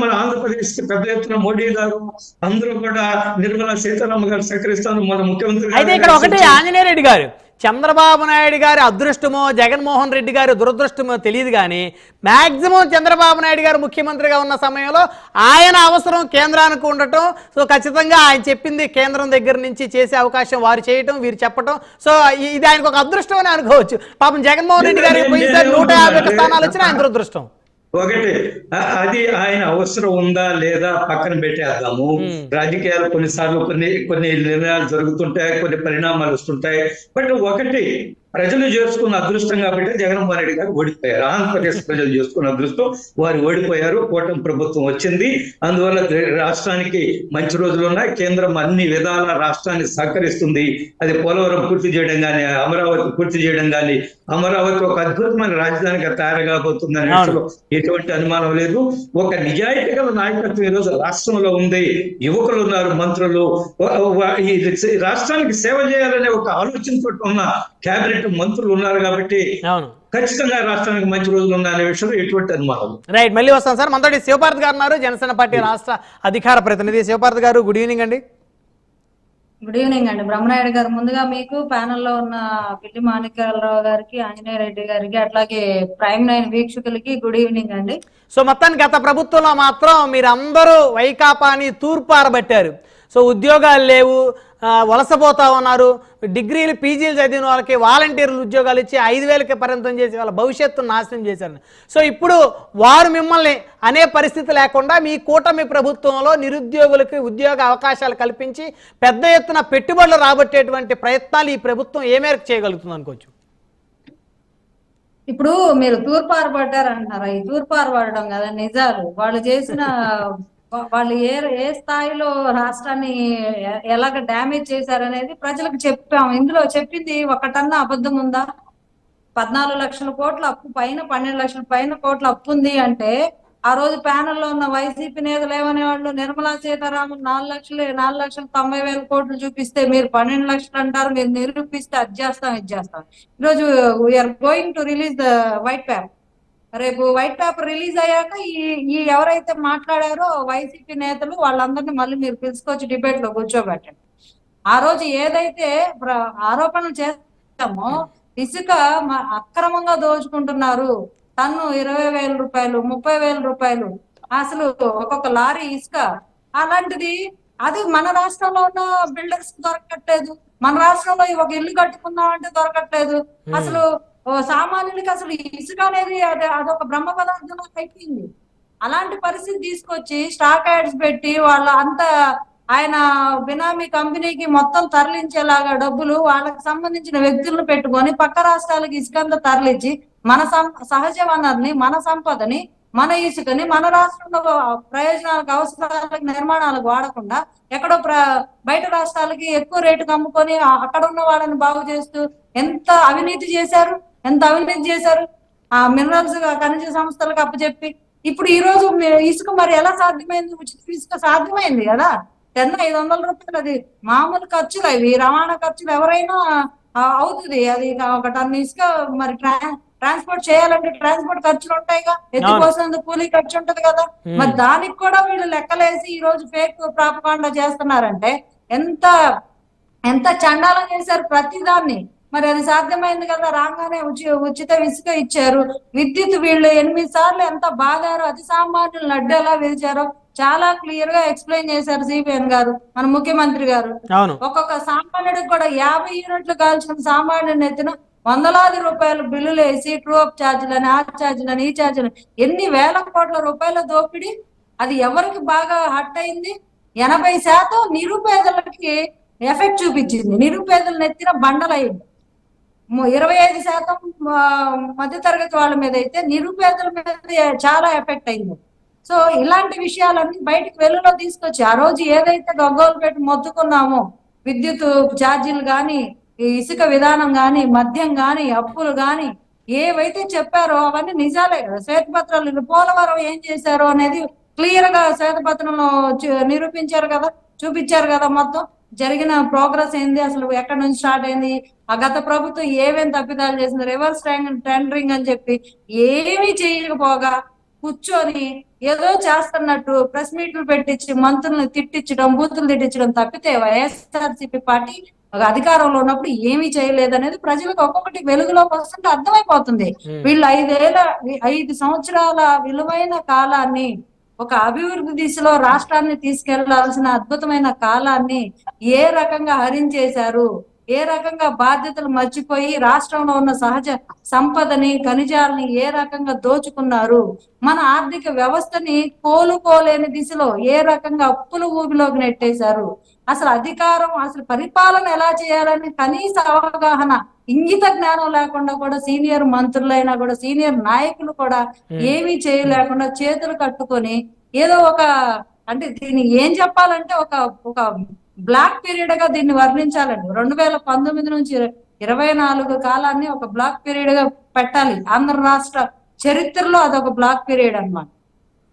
మన ఆంధ్రప్రదేశ్ కి పెద్ద ఎత్తున మోడీ గారు అందరూ కూడా నిర్మలా సీతారామన్ గారు సహకరిస్తాను, మన ముఖ్యమంత్రి అయితే ఇక్కడ ఒకటి ఆంజనేయ రెడ్డి గారు, చంద్రబాబు నాయుడు గారి అదృష్టమో జగన్మోహన్ రెడ్డి గారి దురదృష్టమో తెలియదు కానీ మ్యాక్సిమం చంద్రబాబు నాయుడు గారు ముఖ్యమంత్రిగా ఉన్న సమయంలో ఆయన అవసరం కేంద్రానికి ఉండటం, సో ఖచ్చితంగా ఆయన చెప్పింది కేంద్రం దగ్గర నుంచి చేసే అవకాశం వారు చేయటం, వీరు చెప్పటం, సో ఇది ఆయనకు ఒక అదృష్టం అని అనుకోవచ్చు. పాపం జగన్మోహన్ రెడ్డి గారికి పోయినసారి 151 స్థానాలు వచ్చినా ఆయన దురదృష్టం. ఒకటి అది ఆయన అవసరం ఉందా లేదా పక్కన పెట్టేద్దాము. రాజకీయాలు కొన్నిసార్లు కొన్ని నిర్ణయాలు జరుగుతుంటాయి, కొన్ని పరిణామాలు వస్తుంటాయి. బట్ ఒకటి ప్రజలు చేసుకున్న అదృష్టం కాబట్టి జగన్మోహన్ రెడ్డి గారు ఓడిపోయారు. ఆంధ్రప్రదేశ్ ప్రజలు చేసుకున్న అదృష్టం, వారు ఓడిపోయారు. కూటమి ప్రభుత్వం వచ్చింది, అందువల్ల రాష్ట్రానికి మంచి రోజులు ఉన్నాయి. కేంద్రం అన్ని విధాల రాష్ట్రాన్ని సహకరిస్తుంది. అది పోలవరం పూర్తి చేయడం కానీ, అమరావతి పూర్తి చేయడం కానీ, అమరావతి ఒక అద్భుతమైన రాజధానిగా తయారు కాబోతుందనే ఎటువంటి అనుమానం లేదు. ఒక నిజాయితీ గల నాయకత్వం ఈరోజు రాష్ట్రంలో ఉంది. యువకులు ఉన్నారు, మంత్రులు, ఈ రాష్ట్రానికి సేవ చేయాలనే ఒక ఆలోచనతో ఉన్న కేబినెట్ మంత్రులు ఉన్నారు కాబట్టి ఖచ్చితంగా రాష్ట్రానికి మంచి రోజులు ఉన్నాయనే విషయంలో ఎటువంటి అనుమానం. రైట్, మళ్ళీ వస్తాం సార్. మనతోటి శివపార్త్ గారు ఉన్నారు, జనసేన పార్టీ రాష్ట్ర అధికార ప్రతినిధి. శివపార్త్ గారు, గుడ్ ఈవినింగ్ అండి. గుడ్ ఈవినింగ్ అండి. బ్రహ్మనాయుడు గారు, ముందుగా మీకు ప్యానెల్లో ఉన్న పిల్లి మాణిక్యాలరావు గారికి, ఆంజనేయ రెడ్డి గారికి, అట్లాగే ప్రైమ్ 9 వీక్షకులకి గుడ్ ఈవినింగ్ అండి. సో మొత్తానికి గత ప్రభుత్వంలో మాత్రం మీరందరూ వైకాపాని తూర్పు ఆరబట్టారు. సో ఉద్యోగాలు లేవు, వలసపోతా ఉన్నారు, డిగ్రీలు పీజీలు చదివిన వాళ్ళకి వాలంటీర్లు ఉద్యోగాలు ఇచ్చి 5,000కి పరిమితం చేసి వాళ్ళ భవిష్యత్తును నాశనం చేశారు. సో ఇప్పుడు వారు మిమ్మల్ని అనే పరిస్థితి లేకుండా మీ కూటమి ప్రభుత్వంలో నిరుద్యోగులకి ఉద్యోగ అవకాశాలు కల్పించి పెద్ద ఎత్తున పెట్టుబడులు రాబట్టేటువంటి ప్రయత్నాలు ఈ ప్రభుత్వం ఏ మేరకు చేయగలుగుతుంది అనుకోవచ్చు? ఇప్పుడు మీరు తూర్పు ఆరబడ్డారు అంటున్నారా? ఈ తూర్పు ఆరబడడం కదా నిజాలు. వాళ్ళు చేసిన వాళ్ళు ఏ స్థాయిలో రాష్ట్రాన్ని ఎలాగ డ్యామేజ్ చేశారనేది ప్రజలకు చెప్పాము. ఇందులో చెప్పింది ఒకటన్నా అబద్ధం ఉందా? 14 లక్షల కోట్ల అప్పు పైన, 12 లక్షల పైన కోట్ల అప్పు ఉంది అంటే, ఆ రోజు ప్యానెల్లో ఉన్న వైసీపీ నేతలు ఏమనే వాళ్ళు, నిర్మలా సీతారామన్ 4,90,000 కోట్లు చూపిస్తే మీరు 12 లక్షలు అంటారు, మీరు నిరూపిస్తే అది చేస్తాం ఇది చేస్తాం. ఈరోజు we are going to release the white paper. రేపు వైట్ పేపర్ రిలీజ్ అయ్యాక ఈ ఎవరైతే మాట్లాడారో వైసీపీ నేతలు వాళ్ళందరినీ మళ్ళీ మీరు పిలుచుకొచ్చి డిబేట్ లో కూర్చోబెట్టండి. ఆ రోజు ఏదైతే ఆరోపణలు చేస్తామో, ఇసుక అక్రమంగా దోచుకుంటున్నారు, టన్ను 20,000 రూపాయలు, 30,000 రూపాయలు, అసలు ఒక్కొక్క లారీ ఇసుక, అలాంటిది అది మన రాష్ట్రంలో ఉన్న బిల్డర్స్ దొరకట్లేదు. మన రాష్ట్రంలో ఒక ఇల్లు కట్టుకుందాం అంటే దొరకట్లేదు. అసలు సామాన్యులకి అసలు ఇసుక అనేది అదొక బ్రహ్మ పదార్థంలో అయిపోయింది. అలాంటి పరిస్థితి తీసుకొచ్చి స్టాక్ యాడ్స్ పెట్టి వాళ్ళ అంతా ఆయన బినామీ కంపెనీకి మొత్తం తరలించేలాగా డబ్బులు వాళ్ళకి సంబంధించిన వ్యక్తులను పెట్టుకొని పక్క రాష్ట్రాలకు ఇసుకంతా తరలించి మన సహజ వనరుని, మన సంపదని, మన ఇసుకని మన రాష్ట్రంలో ప్రయోజనాలకు, అవసరాలకు, నిర్మాణాలకు వాడకుండా ఎక్కడో బయట రాష్ట్రాలకి ఎక్కువ రేటుకు అమ్ముకొని అక్కడ ఉన్న వాళ్ళని బాగు చేస్తూ ఎంత అవినీతి చేశారు. ఆ మినరల్స్ ఖనిజ సంస్థలకు అప్పచెప్పి ఇప్పుడు ఈ రోజు ఇసుక మరి ఎలా సాధ్యమైంది? ఉచిత ఇసుక సాధ్యమైంది కదా. 500 రూపాయలు అది మామూలు ఖర్చులు, అవి రవాణా ఖర్చులు ఎవరైనా అవుతుంది. అది ఒక టన్ను ఇసుక మరి ట్రాన్స్పోర్ట్ చేయాలంటే ట్రాన్స్పోర్ట్ ఖర్చులు ఉంటాయిగా, ఎత్తుకోసినందుకు కూలీ ఖర్చు ఉంటది కదా. మరి దానికి కూడా వీళ్ళు లెక్కలేసి ఈ రోజు ఫేక్ ప్రాపగాండా చేస్తున్నారంటే ఎంత చండాలం చేశారు ప్రతిదాన్ని. మరి అది సాధ్యమైంది కదా. రాగానే ఉచిత ఇసుక ఇచ్చారు. విద్యుత్ వీళ్ళు 8 సార్లు ఎంత బాధారో, అతి సామాన్యులను అడ్డేలా విధిచారో చాలా క్లియర్ గా ఎక్స్ప్లెయిన్ చేశారు సిపిఎన్ గారు, మన ముఖ్యమంత్రి గారు. ఒక్కొక్క సామాన్యుడికి కూడా 50 యూనిట్లు కాల్చిన సామాన్యుని ఎత్తిన వందలాది రూపాయలు బిల్లులు వేసి ట్రూ అప్ ఛార్జీలని, ఆ ఛార్జీలని, ఈ ఛార్జీలని, ఎన్ని వేల కోట్ల రూపాయల దోపిడీ. అది ఎవరికి బాగా హట్ అయింది? 80% నిరుపేదలకి ఎఫెక్ట్ చూపించింది. నిరుపేదలను ఎత్తిన బండలయ్యింది. 25% మధ్యతరగతి వాళ్ళ మీద అయితే నిరుపేదల మీద చాలా ఎఫెక్ట్ అయింది. సో ఇలాంటి విషయాలన్నీ బయటకు వెలుగులో తీసుకొచ్చి ఆ రోజు ఏదైతే గగ్గోలు పెట్టి మొత్తుకున్నామో, విద్యుత్ ఛార్జీలు కానీ, ఇసుక విధానం కానీ, మద్యం కానీ, అప్పులు కానీ ఏవైతే చెప్పారో అవన్నీ నిజాలే కదా. శ్వేతపత్రాలు పోలవరం ఏం చేశారో అనేది క్లియర్ గా శ్వేతపత్రంలో నిరూపించారు కదా, చూపించారు కదా. మొత్తం జరిగిన ప్రోగ్రెస్ ఏంది, అసలు ఎక్కడి నుంచి స్టార్ట్ అయింది, ఆ గత ప్రభుత్వం ఏమేమి తప్పిదాలు చేసింది, రివర్స్ టెండరింగ్ అని చెప్పి ఏమీ చేయకపోగా కూర్చొని ఏదో చేస్తున్నట్టు ప్రెస్ మీట్లు పెట్టించి మంత్రులను తిట్టించడం, బూతులు తిట్టించడం తప్పితే వైఎస్ఆర్సీపీ పార్టీ అధికారంలో ఉన్నప్పుడు ఏమీ చేయలేదనేది ప్రజలకు ఒక్కొక్కటి వెలుగులోకి వస్తుంటే అర్థమైపోతుంది. వీళ్ళు 5 సంవత్సరాల విలువైన కాలాన్ని, ఒక అభివృద్ధి దిశలో రాష్ట్రాన్ని తీసుకెళ్లాల్సిన అద్భుతమైన కాలాన్ని ఏ రకంగా హరించేశారు, ఏ రకంగా బాధ్యతలు మర్చిపోయి రాష్ట్రంలో ఉన్న సహజ సంపదని, ఖనిజాలని ఏ రకంగా దోచుకున్నారు, మన ఆర్థిక వ్యవస్థని కోలుకోలేని దిశలో ఏ రకంగా అప్పుల ఊబిలోకి నెట్టేశారు, అసలు అధికారం, అసలు పరిపాలన ఎలా చేయాలని కనీస అవగాహన, ఇంగిత జ్ఞానం లేకుండా కూడా సీనియర్ మంత్రులైనా కూడా, సీనియర్ నాయకులు కూడా ఏమీ చేయలేకుండా చేతులు కట్టుకొని ఏదో ఒక, అంటే దీన్ని ఏం చెప్పాలంటే ఒక బ్లాక్ పీరియడ్ గా దీన్ని వర్ణించాలండి. 2019 నుంచి 24 కాలాన్ని ఒక బ్లాక్ పీరియడ్ గా పెట్టాలి. ఆంధ్ర రాష్ట్ర చరిత్రలో అదొక బ్లాక్ పీరియడ్ అన్నమాట.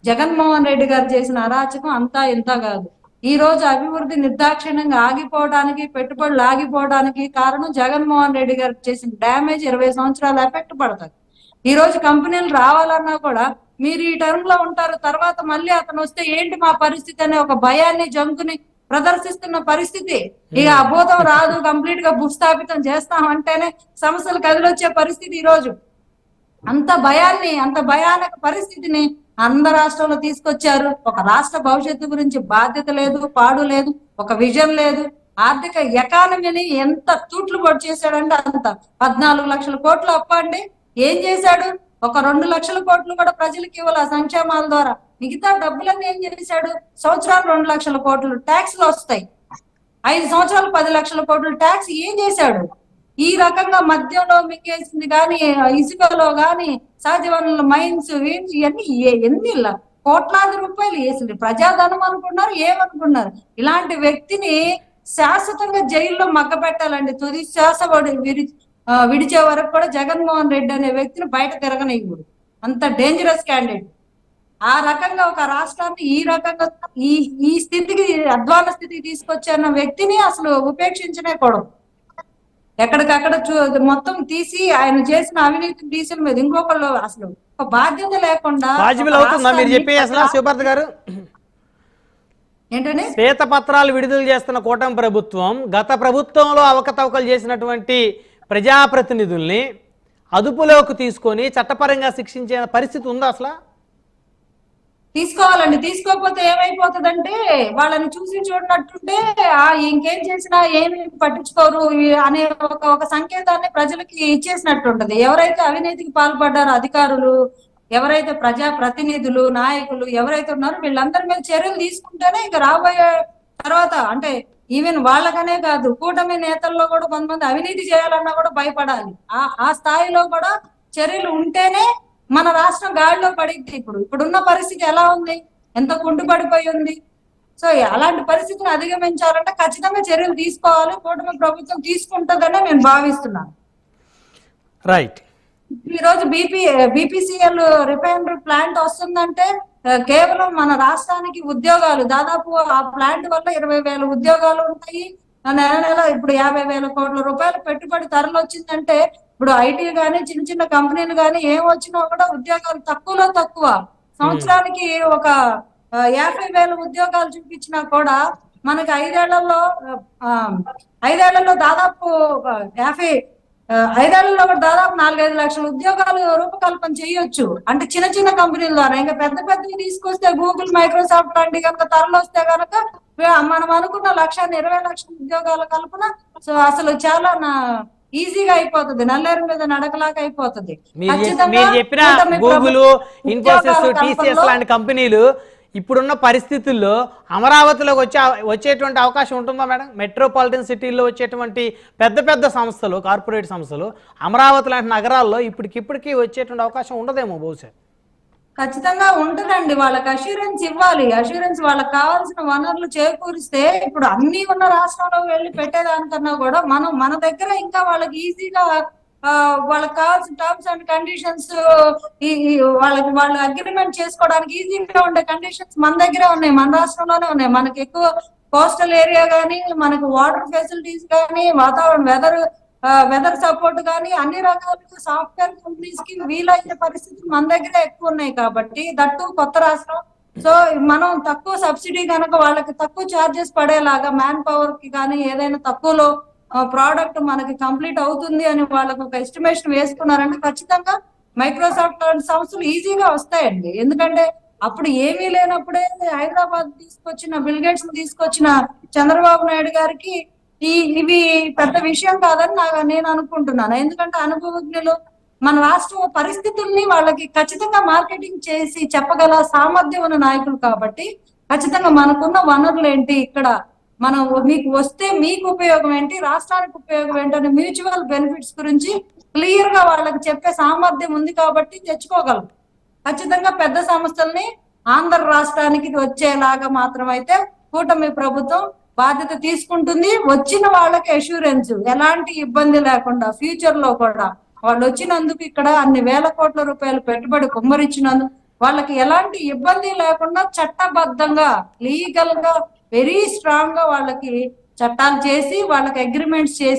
జగన్మోహన్ రెడ్డి గారు చేసిన అరాచకం అంతా ఇంత కాదు. ఈ రోజు అభివృద్ధి నిర్దాక్షిణ్యంగా ఆగిపోవడానికి, పెట్టుబడులు ఆగిపోవడానికి కారణం జగన్మోహన్ రెడ్డి గారు చేసిన డ్యామేజ్ 20 సంవత్సరాల ఎఫెక్ట్ పడతారు. ఈ రోజు కంపెనీలు రావాలన్నా కూడా మీరు ఈ టర్మ్ లో ఉంటారు, తర్వాత మళ్ళీ అతను వస్తే ఏంటి మా పరిస్థితి అనే ఒక భయాన్ని, జంకుని ప్రదర్శిస్తున్న పరిస్థితి. ఇక అబోధం రాదు, కంప్లీట్ గా భూస్థాపితం చేస్తామంటేనే సమస్యలు కదిలొచ్చే పరిస్థితి ఈ రోజు. అంత భయాన్ని, అంత భయానక పరిస్థితిని ఆంధ్ర రాష్ట్రంలో తీసుకొచ్చారు. ఒక రాష్ట్ర భవిష్యత్తు గురించి బాధ్యత లేదు, పాడు లేదు, ఒక విజన్ లేదు. ఆర్థిక ఎకానమీని ఎంత తూట్లు పొడి చేశాడంటే అంత. 14 లక్షల కోట్లు అప్ప అండి. ఏం చేశాడు? ఒక 2 లక్షల కోట్లు కూడా ప్రజలకు ఇవ్వాలి సంక్షేమాల ద్వారా. మిగతా డబ్బులన్నీ ఏం చేశాడు? సంవత్సరాలు 2 లక్షల కోట్లు ట్యాక్స్లు వస్తాయి, 5 సంవత్సరాలు 10 లక్షల కోట్లు ట్యాక్స్. ఏం చేశాడు? ఈ రకంగా మద్యంలో మింగేసింది కానీ, ఇసుకలో కానీ, సహజ వనరుల మైన్స్, ఇవన్నీ ఎన్ని కోట్లాది రూపాయలు వేసింది. ప్రజాధనం అనుకున్నారు, ఏమనుకున్నారు? ఇలాంటి వ్యక్తిని శాశ్వతంగా జైల్లో మగ్గబెట్టాలండి. తుది శ్వాస విడిచే వరకు కూడా జగన్మోహన్ రెడ్డి అనే వ్యక్తిని బయట తిరగనివ్వడు. అంత డేంజరస్ క్యాండిడేట్. ఆ రకంగా ఒక రాష్ట్రాన్ని ఈ రకంగా ఈ స్థితికి, అధ్వాన స్థితికి తీసుకొచ్చిన వ్యక్తిని అసలు ఉపేక్షించనే కూడదు. ఎక్కడికక్కడ మొత్తం తీసి ఆయన చేసిన అవినీతిని తీసిన మీద ఇంకొకళ్ళు అసలు ఒక బాధ్యత లేకుండా మీరు చెప్పే అసలు శివభారత్ గారు ఏంటంటే శ్వేతపత్రాలు విడుదల చేస్తున్న కూటమి ప్రభుత్వం గత ప్రభుత్వంలో అవకతవకలు చేసినటువంటి ప్రజాప్రతినిధుల్ని అదుపులోకి తీసుకొని చట్టపరంగా శిక్షించే పరిస్థితి ఉందా? అసలు తీసుకోవాలండి. తీసుకోకపోతే ఏమైపోతుందంటే వాళ్ళని చూసి చూడనట్టుంటే ఇంకేం చేసినా ఏమి పట్టించుకోరు అనే ఒక సంకేతాన్ని ప్రజలకి ఇచ్చేసినట్టు ఉంటది. ఎవరైతే అవినీతికి పాల్పడ్డారో అధికారులు, ఎవరైతే ప్రజా ప్రతినిధులు, నాయకులు ఎవరైతే ఉన్నారో వీళ్ళందరి మీద చర్యలు తీసుకుంటేనే ఇక రాబోయే తర్వాత, అంటే ఈవెన్ వాళ్ళకనే కాదు, కూటమి నేతల్లో కూడా కొంతమంది అవినీతి చేయాలన్నా కూడా భయపడాలి. ఆ స్థాయిలో కూడా చర్యలు ఉంటేనే మన రాష్ట్రం గాడిలో పడిద్ది. ఇప్పుడున్న పరిస్థితి ఎలా ఉంది? ఎంత కుంటుపడిపోయి ఉంది. సో అలాంటి పరిస్థితిని అధిగమించాలంటే ఖచ్చితంగా చర్యలు తీసుకోవాలి. కూటమి ప్రభుత్వం తీసుకుంటుందనే నేను భావిస్తున్నాను. రైట్. ఈ రోజు బీపీసీఎల్ రిఫైనరీ ప్లాంట్ వస్తుందంటే కేవలం మన రాష్ట్రానికి ఉద్యోగాలు, దాదాపు ఆ ప్లాంట్ వల్ల 20,000 ఉద్యోగాలు ఉంటాయి. నెల ఇప్పుడు 50,000 కోట్ల రూపాయలు పెట్టుబడి తరలి వచ్చిందంటే, ఇప్పుడు ఐటీ గానీ, చిన్న చిన్న కంపెనీలు గానీ ఏం వచ్చినా కూడా ఉద్యోగాలు తక్కువలో తక్కువ. సంవత్సరానికి ఒక 50,000 ఉద్యోగాలు చూపించినా కూడా మనకి 5 ఏళ్లలో దాదాపు 5 ఏళ్లలో దాదాపు 4-5 లక్షల ఉద్యోగాలు రూపకల్పన చేయొచ్చు. అంటే చిన్న చిన్న కంపెనీల ద్వారా. ఇంకా పెద్ద పెద్దవి తీసుకొస్తే గూగుల్, మైక్రోసాఫ్ట్ లాంటి కనుక తరలి వస్తే కనుక మనం అనుకున్న 1,20 లక్షల ఉద్యోగాల కల్పన సో అసలు చాలా ఈజీగా అయిపోతుంది. నల్లేరు మీద నడకలాగా అయిపోతుంది. మీరు చెప్పిన గూగుల్, ఇన్ఫోసిస్, టీసీఎస్ లాంటి కంపెనీలు ఇప్పుడున్న పరిస్థితుల్లో అమరావతిలోకి వచ్చేటువంటి అవకాశం ఉంటుందా మేడం? మెట్రోపాలిటన్ సిటీల్లో వచ్చేటువంటి పెద్ద పెద్ద సంస్థలు, కార్పొరేట్ సంస్థలు అమరావతి లాంటి నగరాల్లో ఇప్పటికిప్పటికీ వచ్చేటువంటి అవకాశం ఉండదేమో బహుశా. ఖచ్చితంగా ఉంటుందండి. వాళ్ళకి అష్యూరెన్స్ ఇవ్వాలి. అష్యూరెన్స్ వాళ్ళకి కావాల్సిన వనరులు చేకూరిస్తే ఇప్పుడు అన్ని ఉన్న రాష్ట్రంలో వెళ్ళి పెట్టేదానికన్నా కూడా మన దగ్గర ఇంకా వాళ్ళకి ఈజీగా వాళ్ళకి కావాల్సిన టర్మ్స్ అండ్ కండిషన్స్ వాళ్ళు అగ్రిమెంట్ చేసుకోవడానికి ఈజీగా ఉండే కండిషన్స్ మన దగ్గరే ఉన్నాయి, మన రాష్ట్రంలోనే ఉన్నాయి. మనకి ఎక్కువ కోస్టల్ ఏరియా కానీ, మనకు వాటర్ ఫెసిలిటీస్ కానీ, వాతావరణం, వెదర్ వెదర్ సపోర్ట్ కానీ అన్ని రకాలుగా సాఫ్ట్వేర్ కంపెనీస్ కి వీలైన పరిస్థితులు మన దగ్గరే ఎక్కువ ఉన్నాయి కాబట్టి దట్టు కొత్త రాష్ట్రం. సో మనం తక్కువ సబ్సిడీ కనుక వాళ్ళకి తక్కువ ఛార్జెస్ పడేలాగా మ్యాన్ పవర్ కి కానీ ఏదైనా తక్కువలో ప్రోడక్ట్ మనకి కంప్లీట్ అవుతుంది అని వాళ్ళకి ఒక ఎస్టిమేషన్ వేసుకున్నారంటే ఖచ్చితంగా మైక్రోసాఫ్ట్ లాంటి సంస్థలు ఈజీగా వస్తాయండి. ఎందుకంటే అప్పుడు ఏమీ లేనప్పుడే హైదరాబాద్ తీసుకొచ్చిన బిల్ గేట్స్ తీసుకొచ్చిన చంద్రబాబు నాయుడు గారికి ఇవి పెద్ద విషయం కాదని నేను అనుకుంటున్నాను. ఎందుకంటే అనుభవజ్ఞులు మన రాష్ట్ర పరిస్థితుల్ని వాళ్ళకి ఖచ్చితంగా మార్కెటింగ్ చేసి చెప్పగల సామర్థ్యం ఉన్న నాయకులు కాబట్టి ఖచ్చితంగా మనకున్న వనరులు ఏంటి, ఇక్కడ మనం మీకు వస్తే మీకు ఉపయోగం ఏంటి, రాష్ట్రానికి ఉపయోగం ఏంటి అని మ్యూచువల్ బెనిఫిట్స్ గురించి క్లియర్ గా వాళ్ళకి చెప్పే సామర్థ్యం ఉంది కాబట్టి తెచ్చుకోగలం. ఖచ్చితంగా పెద్ద సంస్థల్ని ఆంధ్ర రాష్ట్రానికి వచ్చేలాగా మాత్రమైతే కూటమి ప్రభుత్వం బాధ్యత తీసుకుంటుంది. వచ్చిన వాళ్ళకి అష్యూరెన్స్ ఎలాంటి ఇబ్బంది లేకుండా ఫ్యూచర్ లో కూడా వాళ్ళు వచ్చినందుకు ఇక్కడ అన్ని వేల కోట్ల రూపాయలు పెట్టుబడి కుమ్మరించినందుకు వాళ్ళకి ఎలాంటి ఇబ్బంది లేకుండా చట్టబద్ధంగా లీగల్ గా వెరీ స్ట్రాంగ్ గా వాళ్ళకి చట్టాలు చేసి వాళ్ళకి అగ్రిమెంట్స్ చేసి